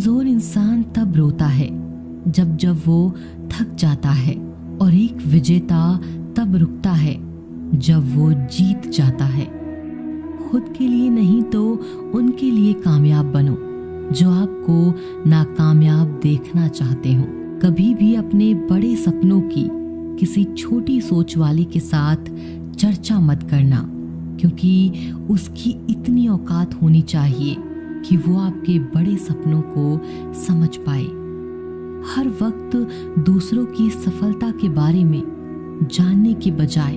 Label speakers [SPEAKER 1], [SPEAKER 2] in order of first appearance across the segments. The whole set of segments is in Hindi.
[SPEAKER 1] कमजोर इंसान तब रोता है जब जब वो थक जाता है, और एक विजेता तब रुकता है जब वो जीत जाता है। खुद के लिए नहीं तो उनके लिए कामयाब बनो जो आपको नाकामयाब देखना चाहते हो। कभी भी अपने बड़े सपनों की किसी छोटी सोच वाले के साथ चर्चा मत करना, क्योंकि उसकी इतनी औकात होनी चाहिए कि वो आपके बड़े सपनों को समझ पाए। हर वक्त दूसरों की सफलता के बारे में जानने के बजाय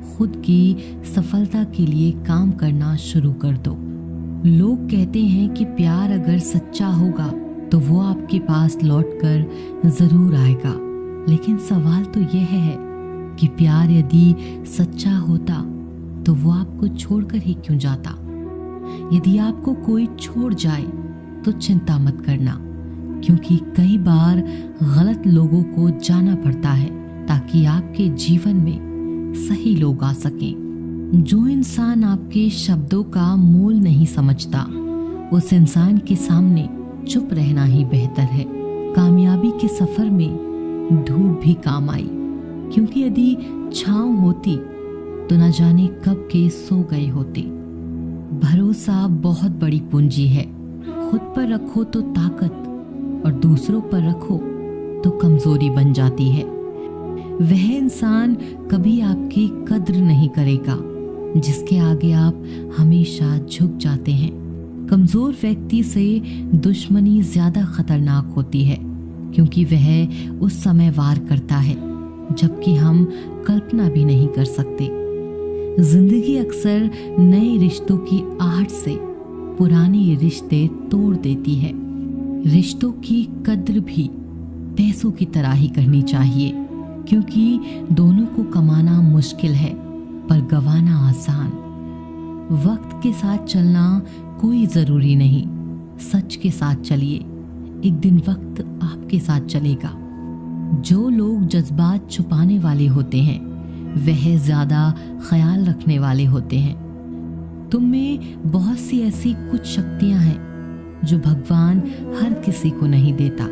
[SPEAKER 1] खुद की सफलता के लिए काम करना शुरू कर दो। लोग कहते हैं कि प्यार अगर सच्चा होगा तो वो आपके पास लौटकर जरूर आएगा, लेकिन सवाल तो यह है कि प्यार यदि सच्चा होता तो वो आपको छोड़कर ही क्यों जाता। यदि आपको कोई छोड़ जाए तो चिंता मत करना, क्योंकि कई बार गलत लोगों को जाना पड़ता है ताकि आपके जीवन में सही लोग आ सकें। जो इंसान आपके शब्दों का मोल नहीं समझता, उस इंसान के सामने चुप रहना ही बेहतर है। कामयाबी के सफर में धूप भी काम आई, क्योंकि यदि छांव होती तो न जाने कब के सो गए होते। भरोसा बहुत बड़ी पूंजी है। खुद पर रखो तो ताकत, और दूसरों पर रखो तो कमजोरी बन जाती है। वह इंसान कभी आपकी कद्र नहीं करेगा जिसके आगे आप हमेशा झुक जाते हैं। कमजोर व्यक्ति से दुश्मनी ज्यादा खतरनाक होती है, क्योंकि वह उस समय वार करता है जबकि हम कल्पना भी नहीं कर सकते। जिंदगी अक्सर नए रिश्तों की आहट से पुराने रिश्ते तोड़ देती है। रिश्तों की कद्र भी पैसों की तरह ही करनी चाहिए, क्योंकि दोनों को कमाना मुश्किल है पर गंवाना आसान। वक्त के साथ चलना कोई जरूरी नहीं, सच के साथ चलिए, एक दिन वक्त आपके साथ चलेगा। जो लोग जज्बात छुपाने वाले होते हैं वह ज्यादा ख्याल रखने वाले होते हैं। तुम में बहुत सी ऐसी कुछ शक्तियां हैं जो भगवान हर किसी को नहीं देता,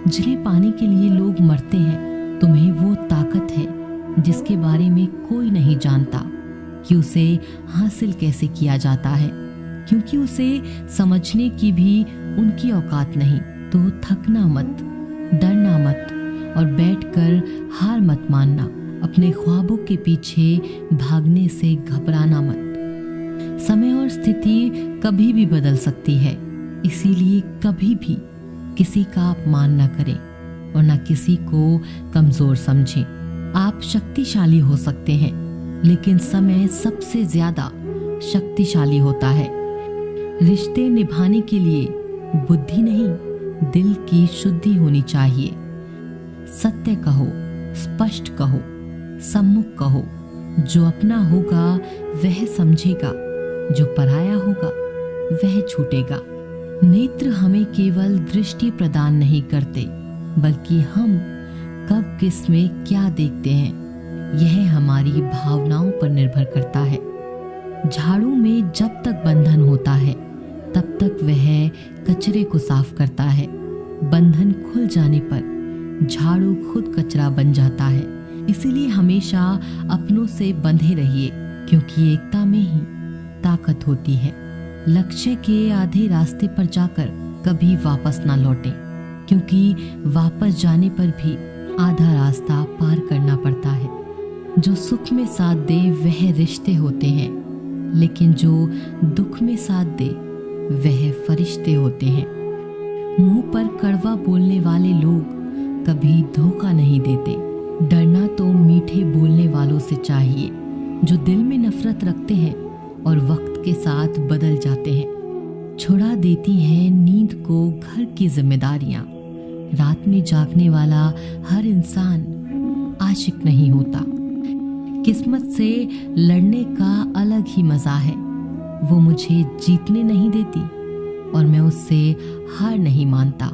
[SPEAKER 1] जिन्हें पाने के लिए लोग मरते हैं। तुम्हें वो ताकत है जिसके बारे में कोई नहीं जानता कि उसे हासिल कैसे किया जाता है, क्योंकि उसे समझने की भी उनकी औकात नहीं। तो थकना मत, डरना मत, और बैठकर हार मत मानना। अपने ख्वाबों के पीछे भागने से घबराना मत। समय और स्थिति कभी भी बदल सकती है, इसीलिए कभी भी किसी का अपमान न करें और न किसी को कमजोर समझें। आप शक्तिशाली हो सकते हैं, लेकिन समय सबसे ज्यादा शक्तिशाली होता है। रिश्ते निभाने के लिए बुद्धि नहीं, दिल की शुद्धि होनी चाहिए। सत्य कहो, स्पष्ट कहो, सम्मुख कहो। जो अपना होगा वह समझेगा, जो पराया होगा वह छूटेगा। नेत्र हमें केवल दृष्टि प्रदान नहीं करते, बल्कि हम कब किस में क्या देखते हैं यह हमारी भावनाओं पर निर्भर करता है। झाड़ू में जब तक बंधन होता है तब तक वह कचरे को साफ करता है। बंधन खुल जाने पर झाड़ू खुद कचरा बन जाता है। इसीलिए हमेशा अपनों से बंधे रहिए, क्योंकि एकता में ही ताकत होती है। लक्ष्य के आधे रास्ते पर जाकर कभी वापस ना लौटें, क्योंकि वापस जाने पर भी आधा रास्ता पार करना पड़ता है। जो सुख में साथ दे वह रिश्ते होते हैं, लेकिन जो दुख में साथ दे वह फरिश्ते होते हैं। मुंह पर कड़वा बोलने वाले लोग कभी धोखा नहीं देते। डरना तो मीठे बोलने वालों से चाहिए जो दिल में नफरत रखते हैं और वक्त के साथ बदल जाते हैं। छुड़ा देती हैं नींद को घर की जिम्मेदारियां। रात में जागने वाला हर इंसान आशिक नहीं होता। किस्मत से लड़ने का अलग ही मजा है। वो मुझे जीतने नहीं देती और मैं उससे हार नहीं मानता।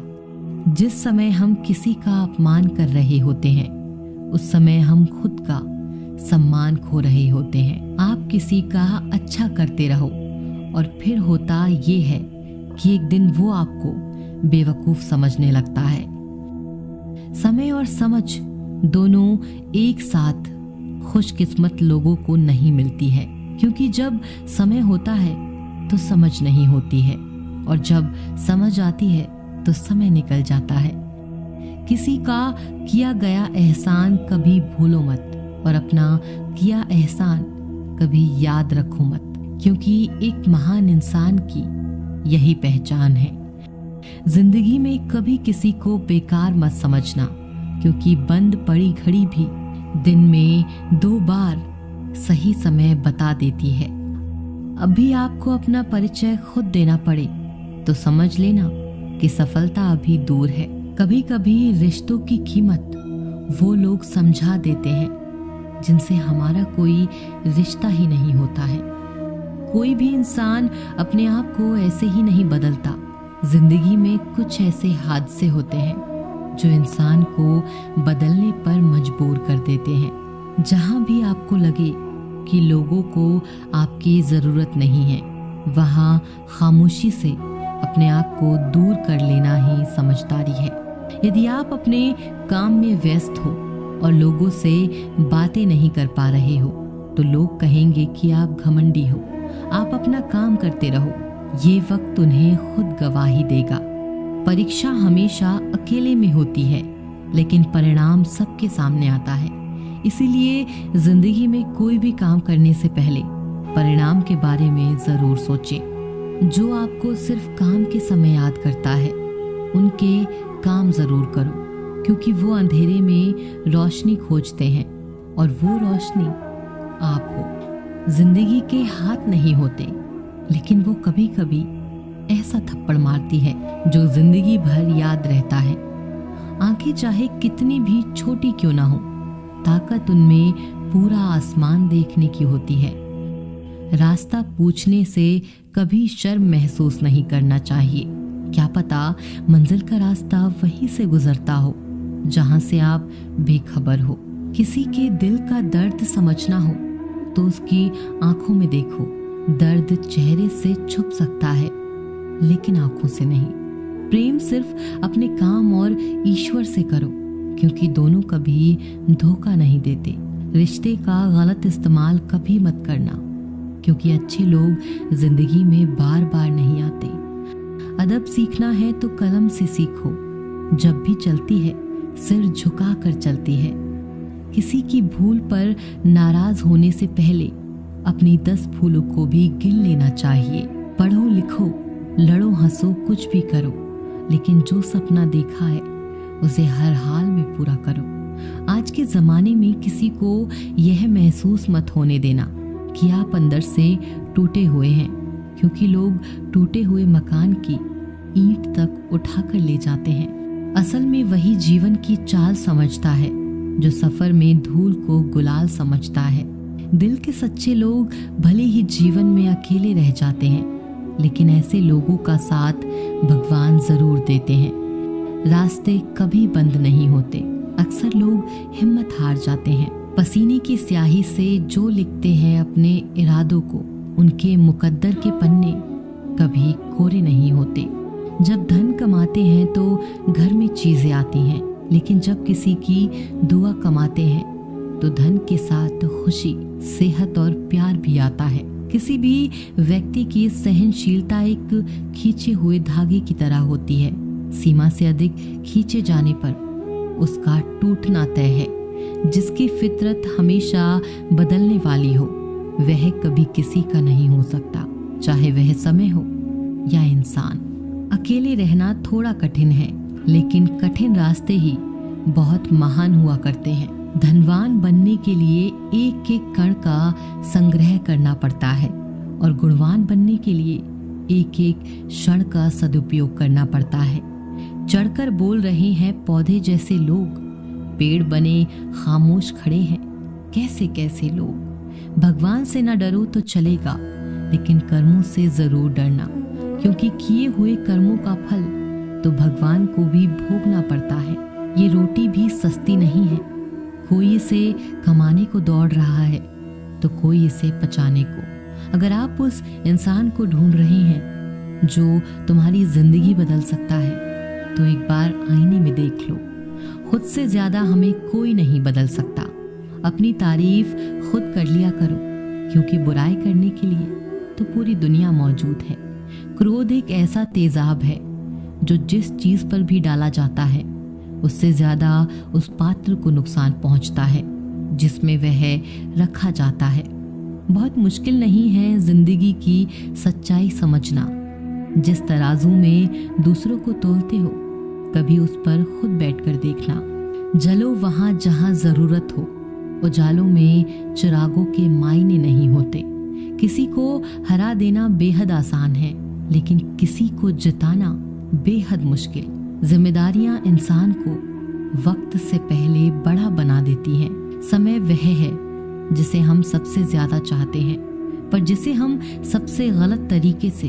[SPEAKER 1] जिस समय हम किसी का अपमान कर रहे होते हैं उस समय हम खुद का सम्मान खो रहे होते हैं। आप किसी का अच्छा करते रहो और फिर होता ये है कि एक दिन वो आपको बेवकूफ समझने लगता है। समय और समझ दोनों एक साथ खुशकिस्मत लोगों को नहीं मिलती है, क्योंकि जब समय होता है तो समझ नहीं होती है, और जब समझ आती है तो समय निकल जाता है। किसी का किया गया एहसान कभी भूलो मत, और अपना किया एहसान कभी याद रखो मत, क्योंकि एक महान इंसान की यही पहचान है। जिंदगी में कभी किसी को बेकार मत समझना, क्योंकि बंद पड़ी घड़ी भी दिन में 2 बार सही समय बता देती है। अभी आपको अपना परिचय खुद देना पड़े तो समझ लेना कि सफलता अभी दूर है। कभी कभी रिश्तों की कीमत वो लोग समझा देते हैं जिनसे हमारा कोई रिश्ता ही नहीं होता है। कोई भी इंसान अपने आप को ऐसे ही नहीं बदलता। जिंदगी में कुछ ऐसे हादसे होते हैं जो इंसान को बदलने पर मजबूर कर देते हैं। जहां भी आपको लगे कि लोगों को आपकी जरूरत नहीं है, वहां खामोशी से अपने आप को दूर कर लेना ही समझदारी है। यदि आप अपने काम में व्यस्त हो और लोगों से बातें नहीं कर पा रहे हो, तो लोग कहेंगे कि आप घमंडी हो। आप अपना काम करते रहो, ये वक्त उन्हें खुद गवाही देगा। परीक्षा हमेशा अकेले में होती है, लेकिन परिणाम सबके सामने आता है। इसीलिए जिंदगी में कोई भी काम करने से पहले परिणाम के बारे में जरूर सोचें। जो आपको सिर्फ काम के समय याद करता है, उनके काम जरूर करो, क्योंकि वो अंधेरे में रोशनी खोजते हैं, और वो रोशनी आप हो। जिंदगी के हाथ नहीं होते, लेकिन वो कभी कभी ऐसा थप्पड़ मारती है जो जिंदगी भर याद रहता है। आंखें चाहे कितनी भी छोटी क्यों ना हो, ताकत उनमें पूरा आसमान देखने की होती है। रास्ता पूछने से कभी शर्म महसूस नहीं करना चाहिए। क्या पता मंजिल का रास्ता वहीं से गुजरता हो जहां से आप बेखबर हो। किसी के दिल का दर्द समझना हो तो उसकी आंखों में देखो। दर्द चेहरे से छुप सकता है, लेकिन आंखों से नहीं। प्रेम सिर्फ अपने काम और ईश्वर से करो, क्योंकि दोनों कभी धोखा नहीं देते। रिश्ते का गलत इस्तेमाल कभी मत करना, क्योंकि अच्छे लोग जिंदगी में बार बार नहीं आते। अदब सीखना है तो कलम से सीखो। जब भी चलती है सिर झुका कर चलती है। किसी की भूल पर नाराज होने से पहले अपनी 10 भूलों को भी गिन लेना चाहिए। पढ़ो लिखो, लड़ो हंसो, कुछ भी करो, लेकिन जो सपना देखा है उसे हर हाल में पूरा करो। आज के जमाने में किसी को यह महसूस मत होने देना कि आप अंदर से टूटे हुए हैं, क्योंकि लोग टूटे हुए मकान की ईंट तक उठाकर ले जाते हैं। असल में वही जीवन की चाल समझता है जो सफर में धूल को गुलाल समझता है। दिल के सच्चे लोग भले ही जीवन में अकेले रह जाते हैं, लेकिन ऐसे लोगों का साथ भगवान जरूर देते हैं। रास्ते कभी बंद नहीं होते। अक्सर लोग हिम्मत हार जाते हैं। पसीने की स्याही से जो लिखते हैं अपने इरादों को, उनके मुकद्दर के पन्ने कभी कोरे नहीं होते। जब धन कमाते हैं तो घर में चीजें आती हैं, लेकिन जब किसी की दुआ कमाते हैं तो धन के साथ खुशी, सेहत और प्यार भी आता है। किसी भी व्यक्ति की सहनशीलता एक खींचे हुए धागे की तरह होती है। सीमा से अधिक खींचे जाने पर उसका टूटना तय है। जिसकी फितरत हमेशा बदलने वाली हो, वह कभी किसी का नहीं हो सकता, चाहे वह समय हो या इंसान। अकेले रहना थोड़ा कठिन है, लेकिन कठिन रास्ते ही बहुत महान हुआ करते हैं। धनवान बनने के लिए एक एक कण का संग्रह करना पड़ता है, और गुणवान बनने के लिए एक एक क्षण का सदुपयोग करना पड़ता है। चढ़कर बोल रहे हैं पौधे जैसे लोग, पेड़ बने खामोश खड़े हैं कैसे कैसे लोग। भगवान से न डरो तो चलेगा, लेकिन कर्मों से जरूर डरना, क्योंकि किए हुए कर्मों का फल तो भगवान को भी भोगना पड़ता है। ये रोटी भी सस्ती नहीं है। कोई इसे कमाने को दौड़ रहा है तो कोई इसे पचाने को। अगर आप उस इंसान को ढूंढ रहे हैं जो तुम्हारी जिंदगी बदल सकता है, तो एक बार आईने में देख लो। खुद से ज्यादा हमें कोई नहीं बदल सकता। अपनी तारीफ खुद कर लिया करो, क्योंकि बुराई करने के लिए तो पूरी दुनिया मौजूद है। क्रोध एक ऐसा तेजाब है जो जिस चीज पर भी डाला जाता है उससे ज्यादा उस पात्र को नुकसान पहुंचता है जिसमें वह रखा जाता है। बहुत मुश्किल नहीं है जिंदगी की सच्चाई समझना। जिस तराजू में दूसरों को तोलते हो, कभी उस पर खुद बैठकर देखना। जलो वहां जहां जरूरत हो। उजालों में चिरागों के मायने नहीं होते। किसी को हरा देना बेहद आसान है, लेकिन किसी को जिताना बेहद मुश्किल। जिम्मेदारियां इंसान को वक्त से पहले बड़ा बना देती हैं। समय वह है जिसे हम सबसे ज्यादा चाहते हैं, पर जिसे हम सबसे गलत तरीके से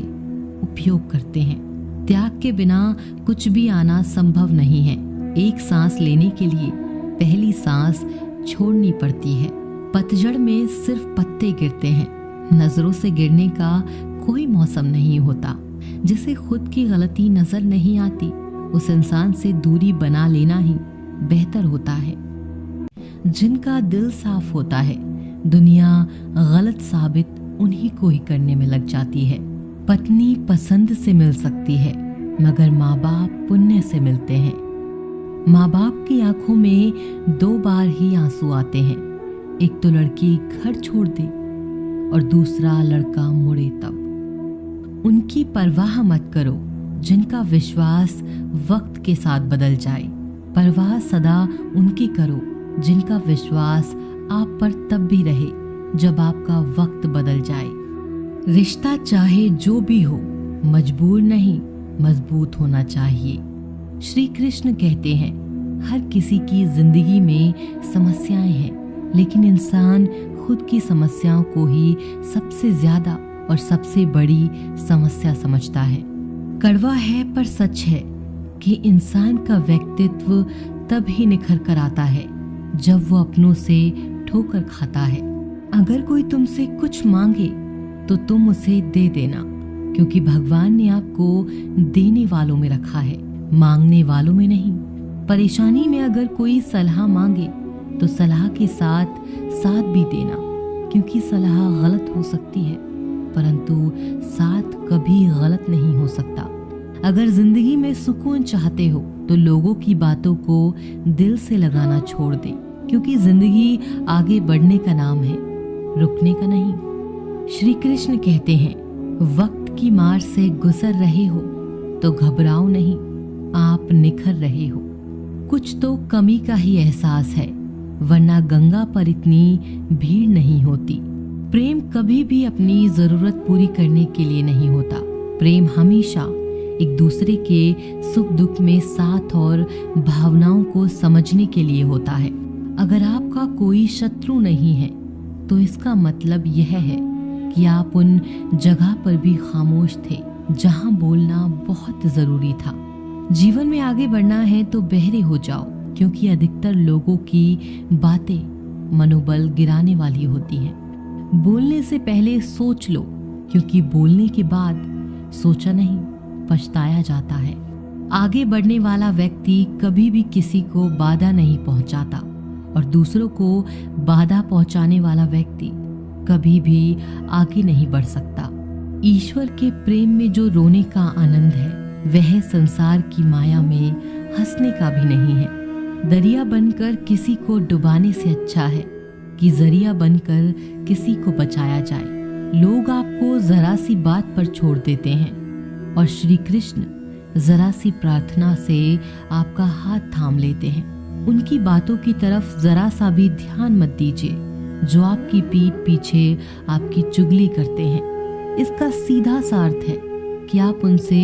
[SPEAKER 1] उपयोग करते हैं। त्याग के बिना कुछ भी आना संभव नहीं है। एक सांस लेने के लिए पहली सांस छोड़नी पड़ती है। पतझड़ में सिर्फ पत्ते गिरते हैं। नजरों से गिरने का कोई मौसम नहीं होता। जिसे खुद की गलती नजर नहीं आती, उस इंसान से दूरी बना लेना ही बेहतर होता है। जिनका दिल साफ होता है, दुनिया गलत साबित उन्हीं को ही करने में लग जाती है। पत्नी पसंद से मिल सकती है, मगर माँ बाप पुण्य से मिलते हैं। माँ बाप की आंखों में 2 बार ही आंसू आते हैं। एक तो लड़की घर छोड़ दे और दूसरा लड़का मुड़े तब। उनकी परवाह मत करो जिनका विश्वास वक्त के साथ बदल जाए। परवाह सदा उनकी करो जिनका विश्वास आप पर तब भी रहे जब आपका वक्त बदल जाए। रिश्ता चाहे जो भी हो, मजबूर नहीं, मजबूत होना चाहिए। श्री कृष्ण कहते हैं, हर किसी की जिंदगी में समस्याएं हैं, लेकिन इंसान खुद की समस्याओं को ही सबसे ज्यादा और सबसे बड़ी समस्या समझता है। कड़वा है पर सच है कि इंसान का व्यक्तित्व तब ही निखर कर आता है जब वो अपनों से ठोकर खाता है। अगर कोई तुमसे कुछ मांगे तो तुम उसे दे देना, क्योंकि भगवान ने आपको देने वालों में रखा है, मांगने वालों में नहीं। परेशानी में अगर कोई सलाह मांगे तो सलाह के साथ साथ भी देना, क्योंकि सलाह गलत हो सकती है परंतु साथ कभी गलत नहीं हो सकता। अगर जिंदगी में सुकून चाहते हो तो लोगों की बातों को दिल से लगाना छोड़ दे, क्योंकि जिंदगी आगे बढ़ने का नाम है, रुकने का नहीं। श्री कृष्ण कहते हैं, वक्त की मार से गुजर रहे हो तो घबराओ नहीं, आप निखर रहे हो। कुछ तो कमी का ही एहसास है, वरना गंगा पर इतनी भीड़ नहीं होती। प्रेम कभी भी अपनी जरूरत पूरी करने के लिए नहीं होता। प्रेम हमेशा एक दूसरे के सुख दुख में साथ और भावनाओं को समझने के लिए होता है। अगर आपका कोई शत्रु नहीं है तो इसका मतलब यह है कि आप उन जगह पर भी खामोश थे जहां बोलना बहुत जरूरी था। जीवन में आगे बढ़ना है तो बहरे हो जाओ, क्योंकि अधिकतर लोगों की बातें मनोबल गिराने वाली होती हैं। बोलने से पहले सोच लो, क्योंकि बोलने के बाद सोचा नहीं पछताया जाता है। आगे बढ़ने वाला व्यक्ति कभी भी किसी को बाधा नहीं पहुंचाता, और दूसरों को बाधा पहुंचाने वाला व्यक्ति कभी भी आगे नहीं बढ़ सकता। ईश्वर के प्रेम में जो रोने का आनंद है, वह संसार की माया में हंसने का भी नहीं है। दरिया बनकर किसी को डुबाने से अच्छा है कि जरिया बनकर किसी को बचाया जाए। लोग आपको जरा सी बात पर छोड़ देते हैं, और श्री कृष्ण जरा सी प्रार्थना से आपका हाथ थाम लेते हैं। उनकी बातों की तरफ जरा सा भी ध्यान मत दीजिए जो आपकी पीठ पीछे आपकी चुगली करते हैं। इसका सीधा सा अर्थ है कि आप उनसे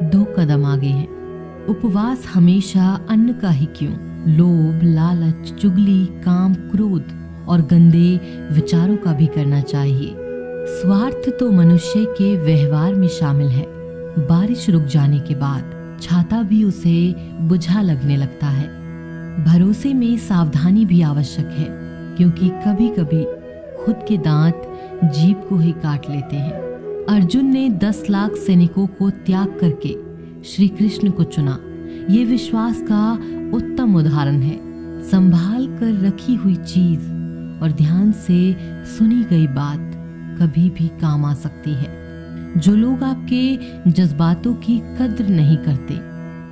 [SPEAKER 1] 2 कदम आगे हैं। उपवास हमेशा अन्न का ही क्यों, लोभ, लालच, चुगली, काम, क्रोध और गंदे विचारों का भी करना चाहिए। स्वार्थ तो मनुष्य के व्यवहार में शामिल है। बारिश रुक जाने के बाद छाता भी उसे बुझा लगने लगता है। भरोसे में सावधानी भी आवश्यक है, क्योंकि कभी कभी खुद के दांत जीभ को ही काट लेते हैं। अर्जुन ने 10 लाख सैनिकों को त्याग करके श्री कृष्ण को चुना, ये विश्वास का उत्तम उदाहरण है। संभाल कर रखी हुई चीज और ध्यान से सुनी गई बात कभी भी काम आ सकती है। जो लोग आपके जज्बातों की कद्र नहीं करते,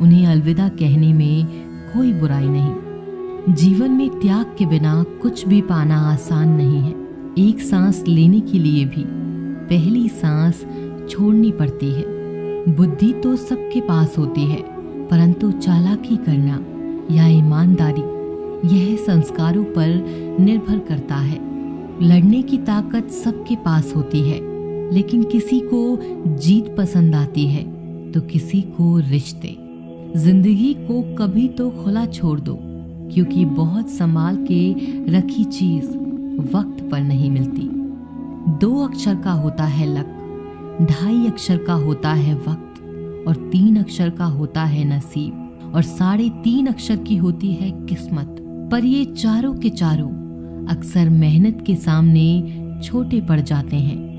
[SPEAKER 1] उन्हें अलविदा कहने में कोई बुराई नहीं। जीवन में त्याग के बिना कुछ भी पाना आसान नहीं है। एक सांस लेने के लिए भी पहली सांस छोड़नी पड़ती है। बुद्धि तो सबके पास होती है, परंतु चालाकी करना या ईमानदारी यह संस्कारों पर निर्भर करता है। लड़ने की ताकत सबके पास होती है, लेकिन किसी को जीत पसंद आती है तो किसी को रिश्ते। जिंदगी को कभी तो खुला छोड़ दो, क्योंकि बहुत संभाल के रखी चीज वक्त पर नहीं मिलती। 2 अक्षर का होता है लक, 2.5 अक्षर का होता है वक्त और 3 अक्षर का होता है नसीब और 3.5 अक्षर की होती है किस्मत। पर ये चारों के चारों अक्सर मेहनत के सामने छोटे पड़ जाते हैं।